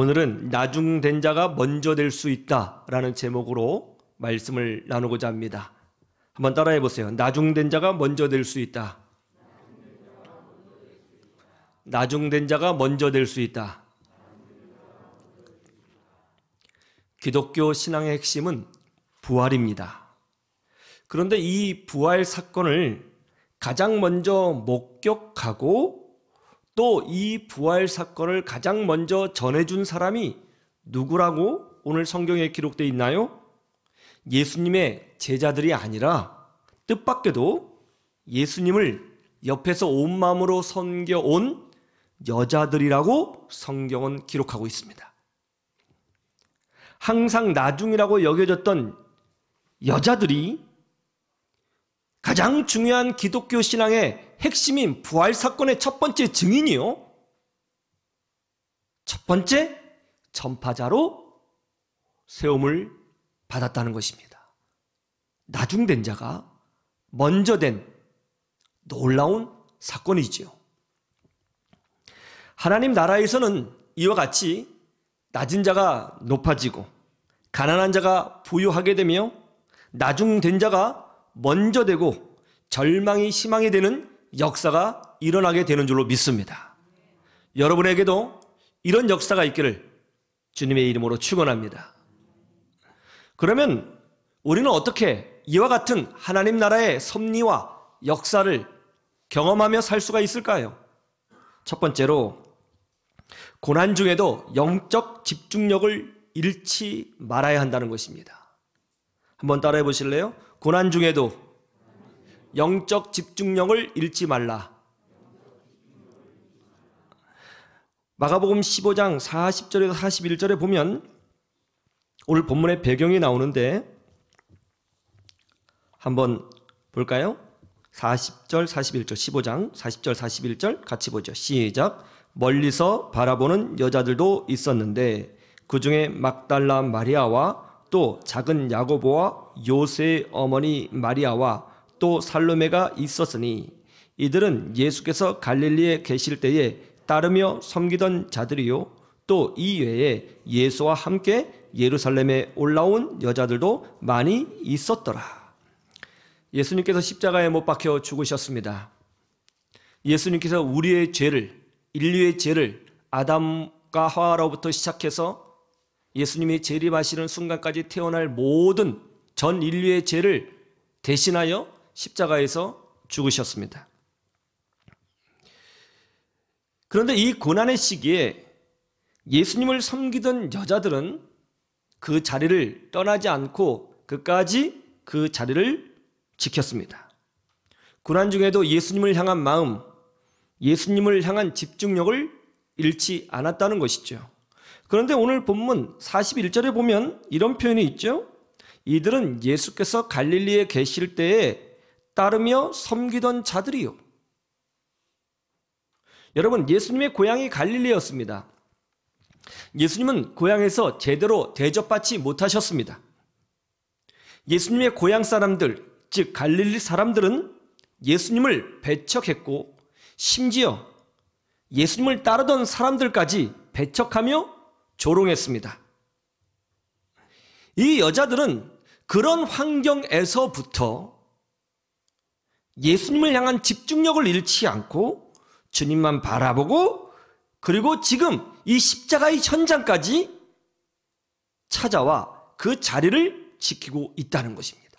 오늘은 나중된 자가 먼저 될 수 있다라는 제목으로 말씀을 나누고자 합니다. 한번 따라해 보세요. 나중된 자가 먼저 될 수 있다. 나중된 자가 먼저 될 수 있다. 기독교 신앙의 핵심은 부활입니다. 그런데 이 부활 사건을 가장 먼저 목격하고 또 이 부활 사건을 가장 먼저 전해준 사람이 누구라고 오늘 성경에 기록되어 있나요? 예수님의 제자들이 아니라 뜻밖에도 예수님을 옆에서 온 마음으로 섬겨온 여자들이라고 성경은 기록하고 있습니다. 항상 나중이라고 여겨졌던 여자들이 가장 중요한 기독교 신앙의 핵심인 부활 사건의 첫 번째 증인이요. 첫 번째 전파자로 세움을 받았다는 것입니다. 나중된 자가 먼저 된 놀라운 사건이지요. 하나님 나라에서는 이와 같이 낮은 자가 높아지고 가난한 자가 부유하게 되며 나중된 자가 먼저 되고 절망이 희망이 되는 역사가 일어나게 되는 줄로 믿습니다. 여러분에게도 이런 역사가 있기를 주님의 이름으로 축원합니다. 그러면 우리는 어떻게 이와 같은 하나님 나라의 섭리와 역사를 경험하며 살 수가 있을까요? 첫 번째로 고난 중에도 영적 집중력을 잃지 말아야 한다는 것입니다. 한번 따라해 보실래요? 고난 중에도 영적 집중력을 잃지 말라. 마가복음 15장 40절에서 41절에 보면 오늘 본문의 배경이 나오는데 한번 볼까요? 40절, 41절, 15장 40절, 41절 같이 보죠. 시작. 멀리서 바라보는 여자들도 있었는데 그 중에 막달라 마리아와 또 작은 야고보와 요새의 어머니 마리아와 또 살로메가 있었으니 이들은 예수께서 갈릴리에 계실 때에 따르며 섬기던 자들이요 또 이 외에 예수와 함께 예루살렘에 올라온 여자들도 많이 있었더라. 예수님께서 십자가에 못 박혀 죽으셨습니다. 예수님께서 우리의 죄를, 인류의 죄를 아담과 하와로부터 시작해서 예수님이 재림하시는 순간까지 태어날 모든 전 인류의 죄를 대신하여 십자가에서 죽으셨습니다. 그런데 이 고난의 시기에 예수님을 섬기던 여자들은 그 자리를 떠나지 않고 끝까지 그 자리를 지켰습니다. 고난 중에도 예수님을 향한 마음, 예수님을 향한 집중력을 잃지 않았다는 것이죠. 그런데 오늘 본문 41절에 보면 이런 표현이 있죠. 이들은 예수께서 갈릴리에 계실 때에 따르며 섬기던 자들이요. 여러분, 예수님의 고향이 갈릴리였습니다. 예수님은 고향에서 제대로 대접받지 못하셨습니다. 예수님의 고향 사람들, 즉 갈릴리 사람들은 예수님을 배척했고 심지어 예수님을 따르던 사람들까지 배척하며 조롱했습니다. 이 여자들은 그런 환경에서부터 예수님을 향한 집중력을 잃지 않고 주님만 바라보고 그리고 지금 이 십자가의 현장까지 찾아와 그 자리를 지키고 있다는 것입니다.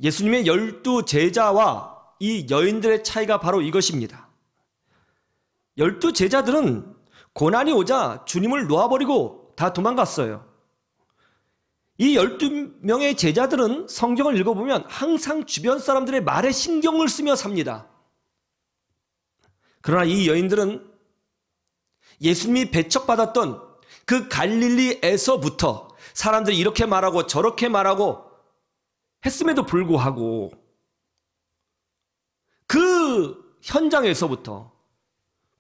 예수님의 12 제자와 이 여인들의 차이가 바로 이것입니다. 12 제자들은 고난이 오자 주님을 놓아버리고 다 도망갔어요. 이 12명의 제자들은 성경을 읽어보면 항상 주변 사람들의 말에 신경을 쓰며 삽니다. 그러나 이 여인들은 예수님이 배척받았던 그 갈릴리에서부터 사람들이 이렇게 말하고 저렇게 말하고 했음에도 불구하고 그 현장에서부터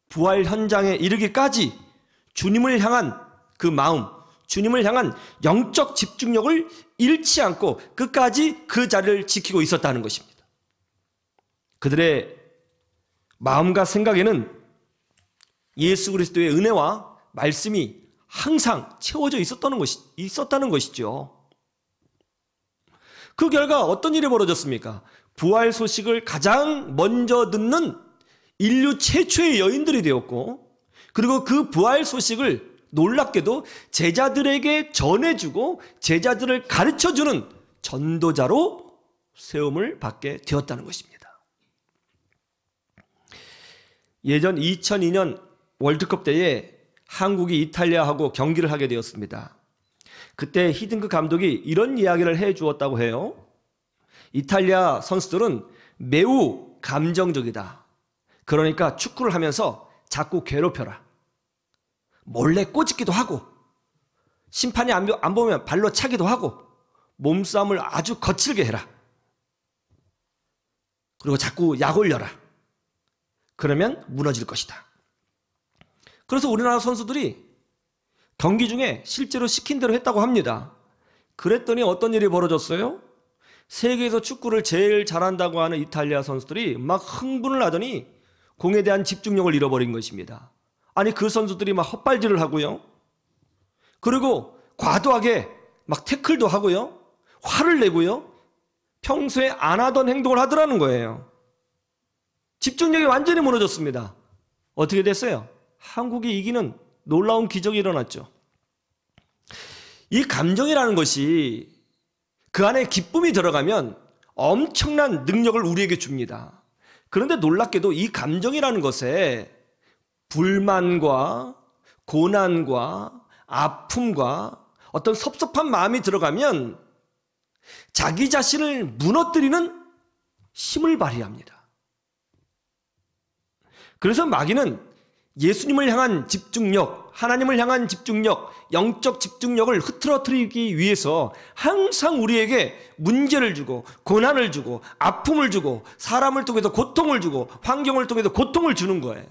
부활 현장에 이르기까지 주님을 향한 그 마음, 주님을 향한 영적 집중력을 잃지 않고 끝까지 그 자리를 지키고 있었다는 것입니다. 그들의 마음과 생각에는 예수 그리스도의 은혜와 말씀이 항상 채워져 있었다는 것이죠. 그 결과 어떤 일이 벌어졌습니까? 부활 소식을 가장 먼저 듣는 인류 최초의 여인들이 되었고, 그리고 그 부활 소식을 놀랍게도 제자들에게 전해주고 제자들을 가르쳐주는 전도자로 세움을 받게 되었다는 것입니다. 예전 2002년 월드컵 때에 한국이 이탈리아하고 경기를 하게 되었습니다. 그때 히딩크 감독이 이런 이야기를 해 주었다고 해요. 이탈리아 선수들은 매우 감정적이다. 그러니까 축구를 하면서 자꾸 괴롭혀라. 몰래 꼬집기도 하고, 심판이 안 보면 발로 차기도 하고, 몸싸움을 아주 거칠게 해라. 그리고 자꾸 약 올려라. 그러면 무너질 것이다. 그래서 우리나라 선수들이 경기 중에 실제로 시킨 대로 했다고 합니다. 그랬더니 어떤 일이 벌어졌어요? 세계에서 축구를 제일 잘한다고 하는 이탈리아 선수들이 막 흥분을 하더니 공에 대한 집중력을 잃어버린 것입니다. 아니, 그 선수들이 막 헛발질을 하고요. 그리고 과도하게 막 태클도 하고요. 화를 내고요. 평소에 안 하던 행동을 하더라는 거예요. 집중력이 완전히 무너졌습니다. 어떻게 됐어요? 한국이 이기는 놀라운 기적이 일어났죠. 이 감정이라는 것이 그 안에 기쁨이 들어가면 엄청난 능력을 우리에게 줍니다. 그런데 놀랍게도 이 감정이라는 것에 불만과 고난과 아픔과 어떤 섭섭한 마음이 들어가면 자기 자신을 무너뜨리는 힘을 발휘합니다. 그래서 마귀는 예수님을 향한 집중력, 하나님을 향한 집중력, 영적 집중력을 흐트러뜨리기 위해서 항상 우리에게 문제를 주고 고난을 주고 아픔을 주고 사람을 통해서 고통을 주고 환경을 통해서 고통을 주는 거예요.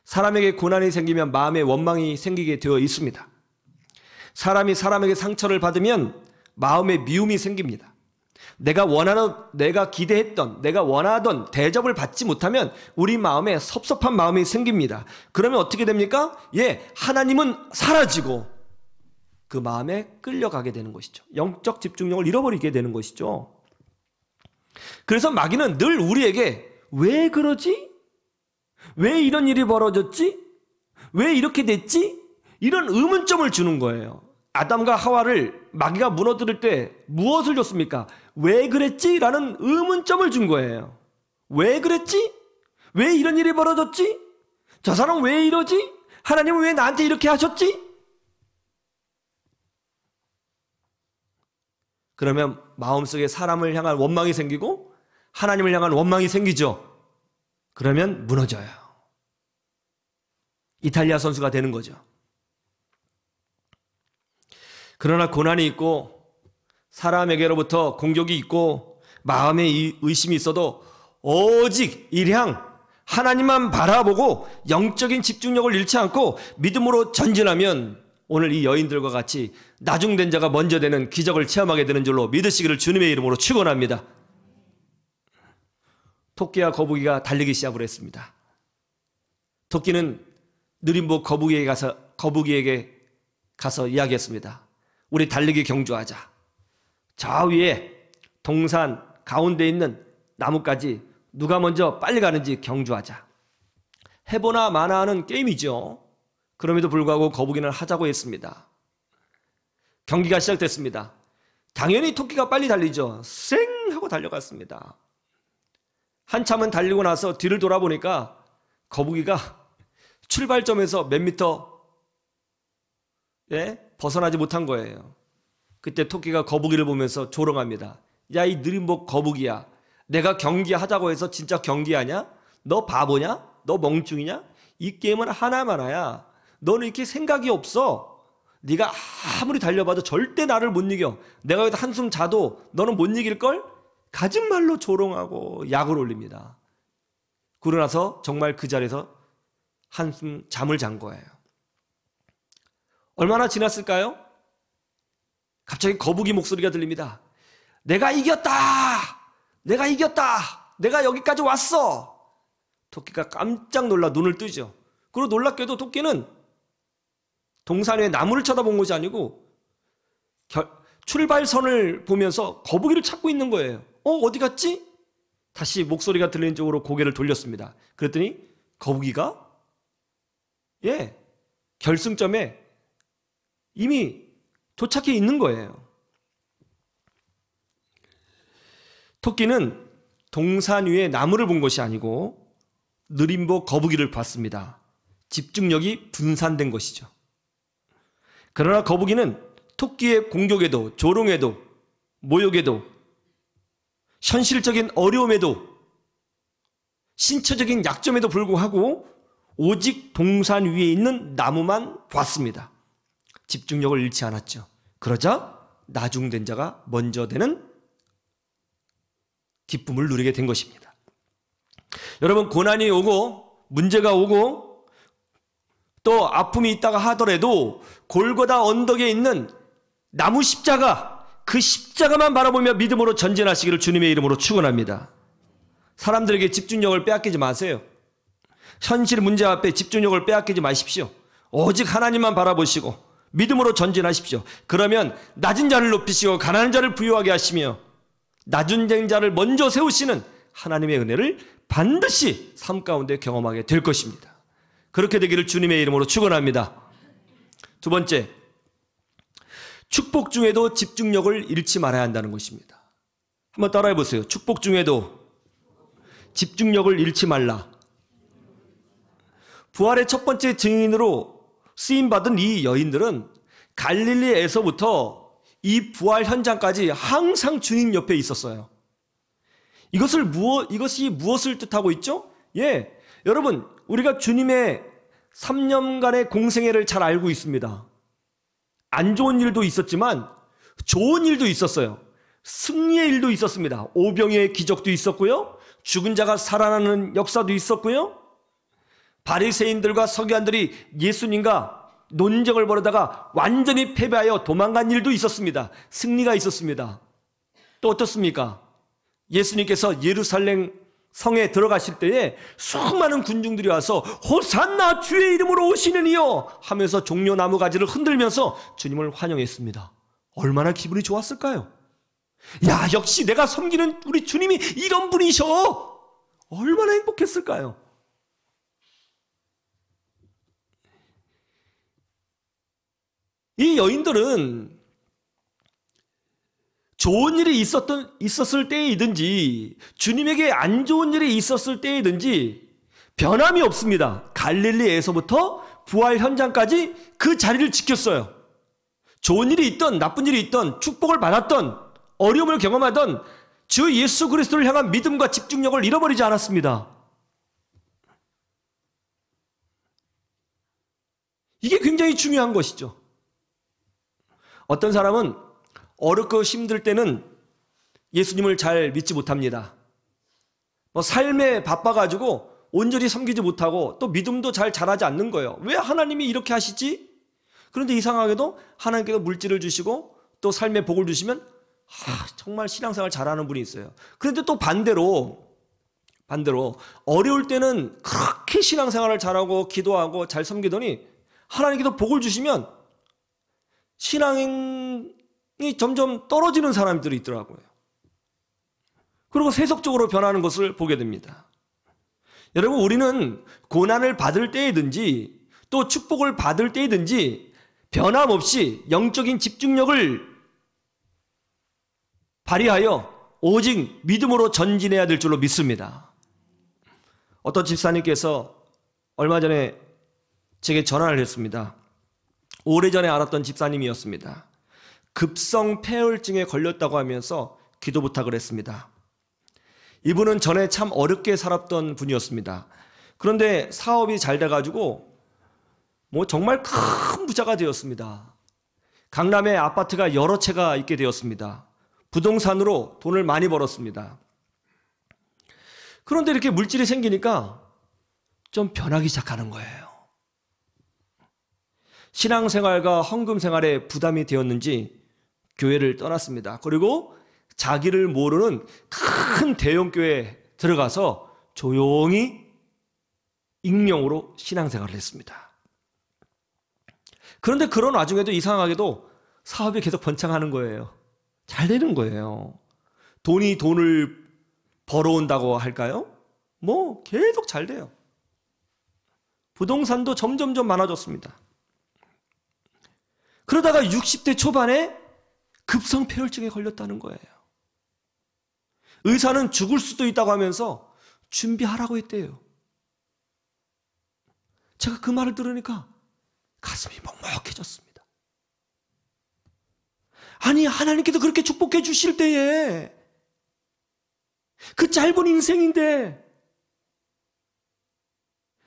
사람에게 고난이 생기면 마음에 원망이 생기게 되어 있습니다. 사람이 사람에게 상처를 받으면 마음에 미움이 생깁니다. 내가 기대했던, 내가 원하던 대접을 받지 못하면 우리 마음에 섭섭한 마음이 생깁니다. 그러면 어떻게 됩니까? 하나님은 사라지고 그 마음에 끌려가게 되는 것이죠. 영적 집중력을 잃어버리게 되는 것이죠. 그래서 마귀는 늘 우리에게 왜 그러지? 왜 이런 일이 벌어졌지? 왜 이렇게 됐지? 이런 의문점을 주는 거예요. 아담과 하와를 마귀가 무너뜨릴 때 무엇을 줬습니까? 왜 그랬지? 라는 의문점을 준 거예요. 왜 그랬지? 왜 이런 일이 벌어졌지? 저 사람 왜 이러지? 하나님은 왜 나한테 이렇게 하셨지? 그러면 마음속에 사람을 향한 원망이 생기고 하나님을 향한 원망이 생기죠. 그러면 무너져요. 이탈리아 선수가 되는 거죠. 그러나 고난이 있고 사람에게로부터 공격이 있고 마음에 의심이 있어도 오직 일향 하나님만 바라보고 영적인 집중력을 잃지 않고 믿음으로 전진하면 오늘 이 여인들과 같이 나중된 자가 먼저 되는 기적을 체험하게 되는 줄로 믿으시기를 주님의 이름으로 축원합니다. 토끼와 거북이가 달리기 시작을 했습니다. 토끼는 느림보 거북이에게 가서 이야기했습니다. 우리 달리기 경주하자. 저 위에 동산 가운데 있는 나무까지 누가 먼저 빨리 가는지 경주하자. 해보나 마나 하는 게임이죠. 그럼에도 불구하고 거북이는 하자고 했습니다. 경기가 시작됐습니다. 당연히 토끼가 빨리 달리죠. 쌩 하고 달려갔습니다. 한참은 달리고 나서 뒤를 돌아보니까 거북이가 출발점에서 몇 미터 벗어나지 못한 거예요. 그때 토끼가 거북이를 보면서 조롱합니다. 야, 이 느림목 거북이야. 내가 경기하자고 해서 진짜 경기하냐? 너 바보냐? 너 멍충이냐? 이 게임은 하나만아야. 너는 이렇게 생각이 없어. 네가 아무리 달려봐도 절대 나를 못 이겨. 내가 여기다 한숨 자도 너는 못 이길걸? 가진 말로 조롱하고 약을 올립니다. 그러고 나서 정말 그 자리에서 한숨 잠을 잔 거예요. 얼마나 지났을까요? 갑자기 거북이 목소리가 들립니다. 내가 이겼다! 내가 이겼다! 내가 여기까지 왔어! 토끼가 깜짝 놀라 눈을 뜨죠. 그리고 놀랍게도 토끼는 동산 위에 나무를 쳐다본 것이 아니고 출발선을 보면서 거북이를 찾고 있는 거예요. 어디 갔지? 다시 목소리가 들리는 쪽으로 고개를 돌렸습니다. 그랬더니 거북이가 결승점에 이미 도착해 있는 거예요. 토끼는 동산 위에 나무를 본 것이 아니고 느림보 거북이를 봤습니다. 집중력이 분산된 것이죠. 그러나 거북이는 토끼의 공격에도 조롱에도 모욕에도 현실적인 어려움에도 신체적인 약점에도 불구하고 오직 동산 위에 있는 나무만 봤습니다. 집중력을 잃지 않았죠. 그러자 나중된 자가 먼저 되는 기쁨을 누리게 된 것입니다. 여러분, 고난이 오고 문제가 오고 또 아픔이 있다가 하더라도 골고다 언덕에 있는 나무 십자가, 그 십자가만 바라보며 믿음으로 전진하시기를 주님의 이름으로 축원합니다. 사람들에게 집중력을 빼앗기지 마세요. 현실 문제 앞에 집중력을 빼앗기지 마십시오. 오직 하나님만 바라보시고 믿음으로 전진하십시오. 그러면 낮은 자를 높이시고 가난한 자를 부유하게 하시며 낮은 자를 먼저 세우시는 하나님의 은혜를 반드시 삶 가운데 경험하게 될 것입니다. 그렇게 되기를 주님의 이름으로 축원합니다. 두 번째, 축복 중에도 집중력을 잃지 말아야 한다는 것입니다. 한번 따라해 보세요. 축복 중에도 집중력을 잃지 말라. 부활의 첫 번째 증인으로 쓰임받은 이 여인들은 갈릴리에서부터 이 부활 현장까지 항상 주님 옆에 있었어요. 이것이 무엇을 뜻하고 있죠? 여러분, 우리가 주님의 3년간의 공생애를 잘 알고 있습니다. 안 좋은 일도 있었지만 좋은 일도 있었어요. 승리의 일도 있었습니다. 오병이의 기적도 있었고요. 죽은 자가 살아나는 역사도 있었고요. 바리새인들과 서기관들이 예수님과 논쟁을 벌이다가 완전히 패배하여 도망간 일도 있었습니다. 승리가 있었습니다. 또 어떻습니까? 예수님께서 예루살렘 성에 들어가실 때에 수많은 군중들이 와서 호산나 주의 이름으로 오시는 이여 하면서 종려 나무가지를 흔들면서 주님을 환영했습니다. 얼마나 기분이 좋았을까요? 야, 역시 내가 섬기는 우리 주님이 이런 분이셔. 얼마나 행복했을까요? 이 여인들은 좋은 일이 있었을 때이든지 주님에게 안 좋은 일이 있었을 때이든지 변함이 없습니다. 갈릴리에서부터 부활 현장까지 그 자리를 지켰어요. 좋은 일이 있던 나쁜 일이 있던 축복을 받았던 어려움을 경험하던 주 예수 그리스도를 향한 믿음과 집중력을 잃어버리지 않았습니다. 이게 굉장히 중요한 것이죠. 어떤 사람은 어렵고 힘들 때는 예수님을 잘 믿지 못합니다. 삶에 바빠가지고 온전히 섬기지 못하고 또 믿음도 잘 자라지 않는 거예요. 왜 하나님이 이렇게 하시지? 그런데 이상하게도 하나님께서 물질을 주시고 또 삶에 복을 주시면 정말 신앙생활 잘하는 분이 있어요. 그런데 또 반대로 어려울 때는 그렇게 신앙생활을 잘하고 기도하고 잘 섬기더니 하나님께서 복을 주시면 신앙이 점점 떨어지는 사람들이 있더라고요. 그리고 세속적으로 변하는 것을 보게 됩니다. 여러분, 우리는 고난을 받을 때이든지 또 축복을 받을 때이든지 변함없이 영적인 집중력을 발휘하여 오직 믿음으로 전진해야 될 줄로 믿습니다. 어떤 집사님께서 얼마 전에 제게 전화를 했습니다. 오래전에 알았던 집사님이었습니다. 급성 폐혈증에 걸렸다고 하면서 기도 부탁을 했습니다. 이분은 전에 참 어렵게 살았던 분이었습니다. 그런데 사업이 잘 돼가지고 정말 큰 부자가 되었습니다. 강남에 아파트가 여러 채가 있게 되었습니다. 부동산으로 돈을 많이 벌었습니다. 그런데 이렇게 물질이 생기니까 좀 변하기 시작하는 거예요. 신앙생활과 헌금생활에 부담이 되었는지 교회를 떠났습니다. 그리고 자기를 모르는 큰 대형교회에 들어가서 조용히 익명으로 신앙생활을 했습니다. 그런데 그런 와중에도 이상하게도 사업이 계속 번창하는 거예요. 잘 되는 거예요. 돈이 돈을 벌어온다고 할까요? 뭐 계속 잘 돼요. 부동산도 점점점 많아졌습니다. 그러다가 60대 초반에 급성폐혈증에 걸렸다는 거예요. 의사는 죽을 수도 있다고 하면서 준비하라고 했대요. 제가 그 말을 들으니까 가슴이 먹먹해졌습니다. 아니, 하나님께서 그렇게 축복해 주실 때에 그 짧은 인생인데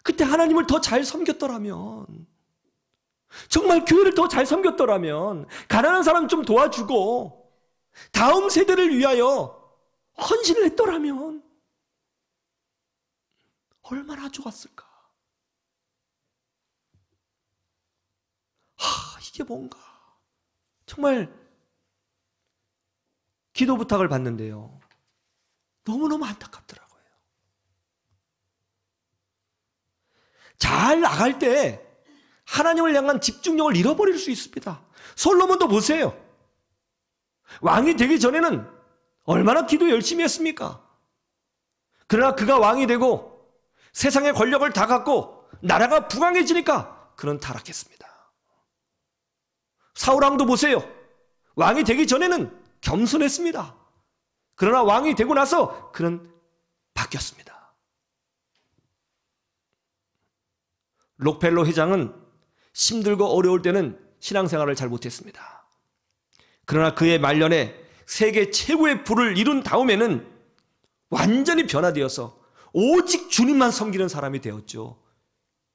그때 하나님을 더 잘 섬겼더라면, 정말 교회를 더 잘 섬겼더라면, 가난한 사람 좀 도와주고 다음 세대를 위하여 헌신을 했더라면 얼마나 좋았을까. 이게 뭔가 정말 기도 부탁을 받는데요, 너무너무 안타깝더라고요. 잘 나갈 때 하나님을 향한 집중력을 잃어버릴 수 있습니다. 솔로몬도 보세요. 왕이 되기 전에는 얼마나 기도 열심히 했습니까? 그러나 그가 왕이 되고 세상의 권력을 다 갖고 나라가 부강해지니까 그는 타락했습니다. 사울왕도 보세요. 왕이 되기 전에는 겸손했습니다. 그러나 왕이 되고 나서 그는 바뀌었습니다. 록펠러 회장은 힘들고 어려울 때는 신앙생활을 잘 못했습니다. 그러나 그의 말년에 세계 최고의 부를 이룬 다음에는 완전히 변화되어서 오직 주님만 섬기는 사람이 되었죠.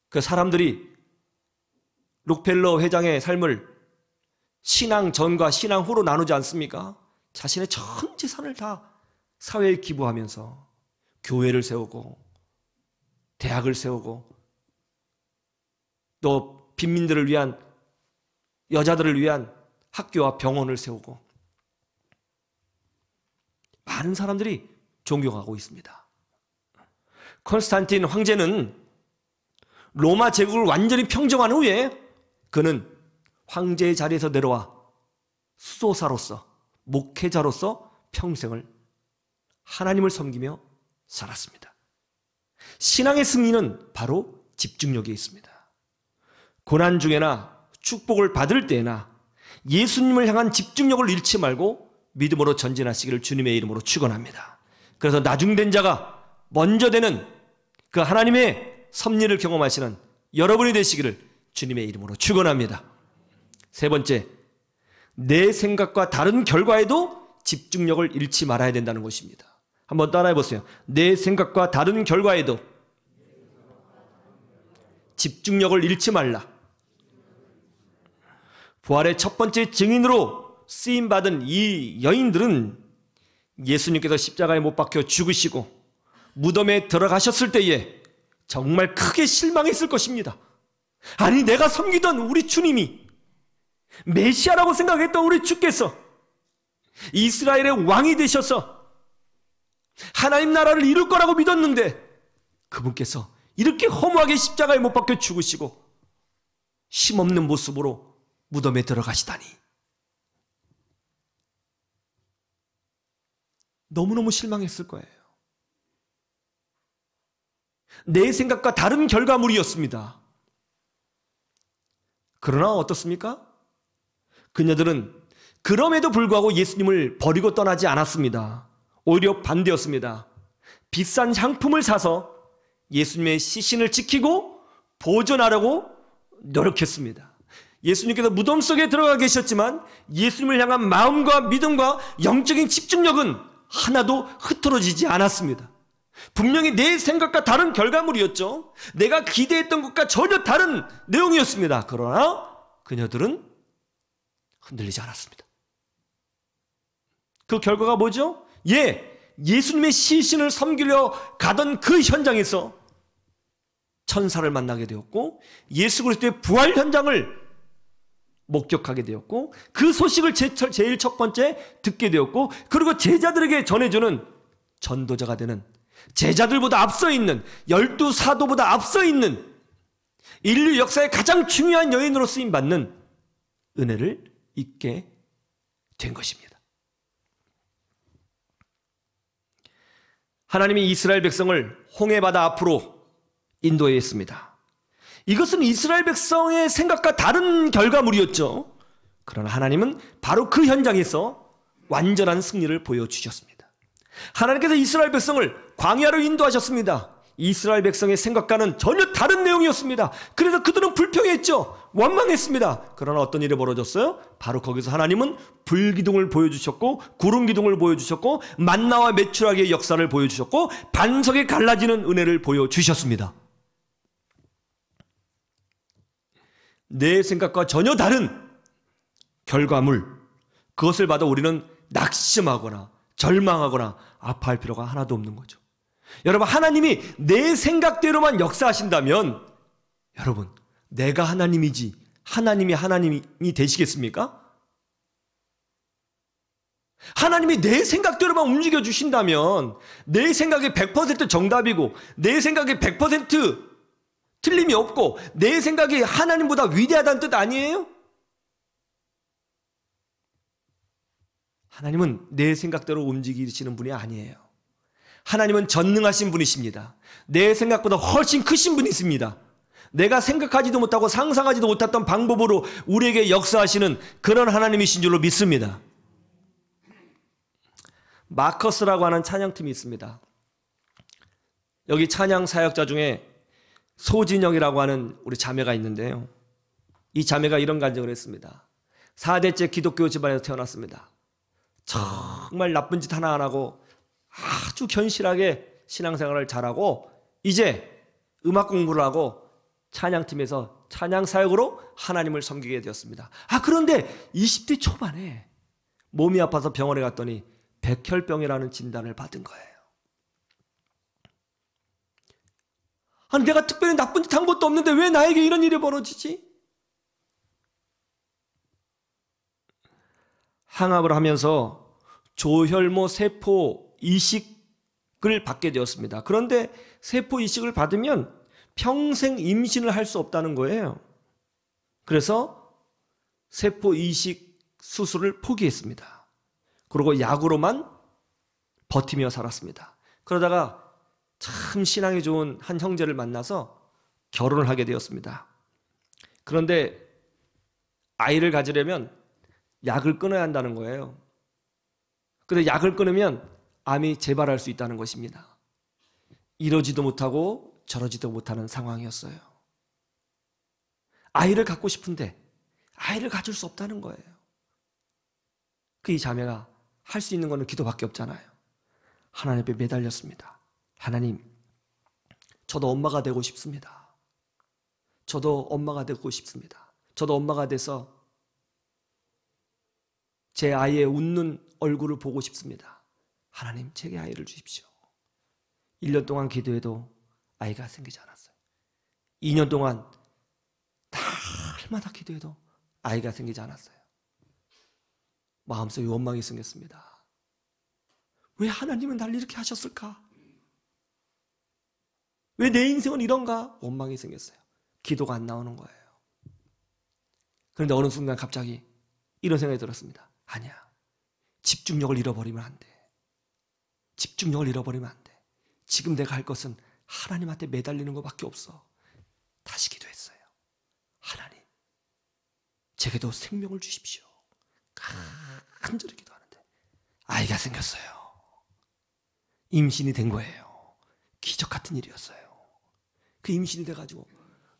그 사람들이 록펠러 회장의 삶을 신앙 전과 신앙 후로 나누지 않습니까? 자신의 전 재산을 다 사회에 기부하면서 교회를 세우고 대학을 세우고 또 빈민들을 위한, 여자들을 위한 학교와 병원을 세우고 많은 사람들이 존경하고 있습니다. 콘스탄틴 황제는 로마 제국을 완전히 평정한 후에 그는 황제의 자리에서 내려와 수도사로서, 목회자로서 평생을 하나님을 섬기며 살았습니다. 신앙의 승리는 바로 집중력에 있습니다. 고난 중에나 축복을 받을 때나 예수님을 향한 집중력을 잃지 말고 믿음으로 전진하시기를 주님의 이름으로 축원합니다. 그래서 나중된 자가 먼저 되는 그 하나님의 섭리를 경험하시는 여러분이 되시기를 주님의 이름으로 축원합니다. 세 번째, 내 생각과 다른 결과에도 집중력을 잃지 말아야 된다는 것입니다. 한번 따라해 보세요. 내 생각과 다른 결과에도 집중력을 잃지 말라. 부활의 첫 번째 증인으로 쓰임받은 이 여인들은 예수님께서 십자가에 못 박혀 죽으시고 무덤에 들어가셨을 때에 정말 크게 실망했을 것입니다. 아니, 내가 섬기던 우리 주님이, 메시아라고 생각했던 우리 주께서 이스라엘의 왕이 되셔서 하나님 나라를 이룰 거라고 믿었는데 그분께서 이렇게 허무하게 십자가에 못 박혀 죽으시고 힘없는 모습으로 무덤에 들어가시다니, 너무너무 실망했을 거예요. 내 생각과 다른 결과물이었습니다. 그러나 어떻습니까? 그녀들은 그럼에도 불구하고 예수님을 버리고 떠나지 않았습니다. 오히려 반대였습니다. 비싼 향품을 사서 예수님의 시신을 지키고 보존하려고 노력했습니다. 예수님께서 무덤 속에 들어가 계셨지만 예수님을 향한 마음과 믿음과 영적인 집중력은 하나도 흐트러지지 않았습니다. 분명히 내 생각과 다른 결과물이었죠. 내가 기대했던 것과 전혀 다른 내용이었습니다. 그러나 그녀들은 흔들리지 않았습니다. 그 결과가 뭐죠? 예수님의 시신을 섬기려 가던 그 현장에서 천사를 만나게 되었고 예수 그리스도의 부활 현장을 목격하게 되었고 그 소식을 제일 첫 번째 듣게 되었고 그리고 제자들에게 전해주는 전도자가 되는 제자들보다 앞서 있는, 12사도보다 앞서 있는 인류 역사의 가장 중요한 여인으로 쓰임받는 은혜를 입게 된 것입니다. 하나님이 이스라엘 백성을 홍해바다 앞으로 인도했습니다. 이것은 이스라엘 백성의 생각과 다른 결과물이었죠. 그러나 하나님은 바로 그 현장에서 완전한 승리를 보여주셨습니다. 하나님께서 이스라엘 백성을 광야로 인도하셨습니다. 이스라엘 백성의 생각과는 전혀 다른 내용이었습니다. 그래서 그들은 불평했죠. 원망했습니다. 그러나 어떤 일이 벌어졌어요? 바로 거기서 하나님은 불기둥을 보여주셨고, 구름기둥을 보여주셨고, 만나와 메추라기의 역사를 보여주셨고, 반석이 갈라지는 은혜를 보여주셨습니다. 내 생각과 전혀 다른 결과물, 그것을 받아 우리는 낙심하거나 절망하거나 아파할 필요가 하나도 없는 거죠. 여러분, 하나님이 내 생각대로만 역사하신다면 여러분, 내가 하나님이지 하나님이 하나님이 되시겠습니까? 하나님이 내 생각대로만 움직여 주신다면 내 생각이 100% 정답이고 내 생각이 100% 틀림이 없고 내 생각이 하나님보다 위대하다는 뜻 아니에요? 하나님은 내 생각대로 움직이시는 분이 아니에요. 하나님은 전능하신 분이십니다. 내 생각보다 훨씬 크신 분이십니다. 내가 생각하지도 못하고 상상하지도 못했던 방법으로 우리에게 역사하시는 그런 하나님이신 줄로 믿습니다. 마커스라고 하는 찬양팀이 있습니다. 여기 찬양 사역자 중에 소진영이라고 하는 우리 자매가 있는데요. 이 자매가 이런 간증을 했습니다. 4대째 기독교 집안에서 태어났습니다. 정말 나쁜 짓 하나 안 하고 아주 견실하게 신앙생활을 잘하고 이제 음악 공부를 하고 찬양팀에서 찬양 사역으로 하나님을 섬기게 되었습니다. 그런데 20대 초반에 몸이 아파서 병원에 갔더니 백혈병이라는 진단을 받은 거예요. 아니, 내가 특별히 나쁜 짓 한 것도 없는데 왜 나에게 이런 일이 벌어지지? 항암을 하면서 조혈모 세포 이식을 받게 되었습니다. 그런데 세포 이식을 받으면 평생 임신을 할 수 없다는 거예요. 그래서 세포 이식 수술을 포기했습니다. 그리고 약으로만 버티며 살았습니다. 그러다가 참 신앙이 좋은 한 형제를 만나서 결혼을 하게 되었습니다. 그런데 아이를 가지려면 약을 끊어야 한다는 거예요. 그런데 약을 끊으면 암이 재발할 수 있다는 것입니다. 이러지도 못하고 저러지도 못하는 상황이었어요. 아이를 갖고 싶은데 아이를 가질 수 없다는 거예요. 이 자매가 할 수 있는 것은 기도밖에 없잖아요. 하나님 앞에 매달렸습니다. 하나님, 저도 엄마가 되고 싶습니다. 저도 엄마가 되고 싶습니다. 저도 엄마가 돼서 제 아이의 웃는 얼굴을 보고 싶습니다. 하나님, 제게 아이를 주십시오. 1년 동안 기도해도 아이가 생기지 않았어요. 2년 동안 날마다 기도해도 아이가 생기지 않았어요. 마음속에 원망이 생겼습니다. 왜 하나님은 날 이렇게 하셨을까? 왜 내 인생은 이런가? 원망이 생겼어요. 기도가 안 나오는 거예요. 그런데 어느 순간 갑자기 이런 생각이 들었습니다. 아니야. 집중력을 잃어버리면 안 돼. 집중력을 잃어버리면 안 돼. 지금 내가 할 것은 하나님한테 매달리는 것밖에 없어. 다시 기도했어요. 하나님, 제게도 생명을 주십시오. 간절히 기도하는데 아이가 생겼어요. 임신이 된 거예요. 기적 같은 일이었어요. 그 임신이 돼가지고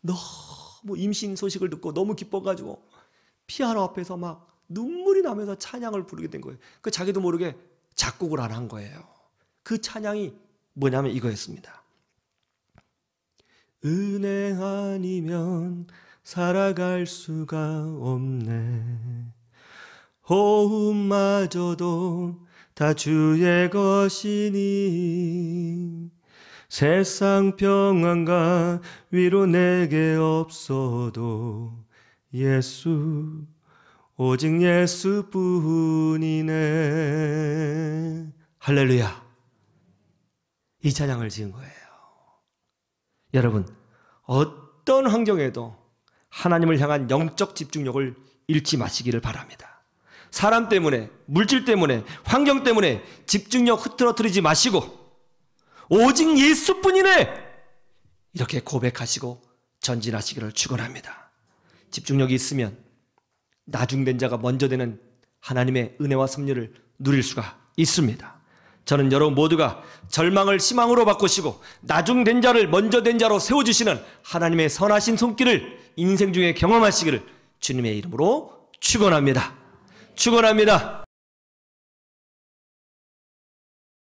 너무 임신 소식을 듣고 너무 기뻐가지고 피아노 앞에서 막 눈물이 나면서 찬양을 부르게 된 거예요. 그 자기도 모르게 작곡을 안 한 거예요. 그 찬양이 뭐냐면 이거였습니다. 은혜 아니면 살아갈 수가 없네. 호흡마저도 다 주의 것이니 세상 평안과 위로 내게 없어도 예수, 오직 예수뿐이네. 할렐루야. 이 찬양을 지은 거예요. 여러분, 어떤 환경에도 하나님을 향한 영적 집중력을 잃지 마시기를 바랍니다. 사람 때문에, 물질 때문에, 환경 때문에 집중력 흐트러뜨리지 마시고 오직 예수뿐이네! 이렇게 고백하시고 전진하시기를 축원합니다. 집중력이 있으면 나중된 자가 먼저 되는 하나님의 은혜와 섭리를 누릴 수가 있습니다. 저는 여러분 모두가 절망을 희망으로 바꾸시고 나중된 자를 먼저 된 자로 세워주시는 하나님의 선하신 손길을 인생 중에 경험하시기를 주님의 이름으로 축원합니다. 축원합니다.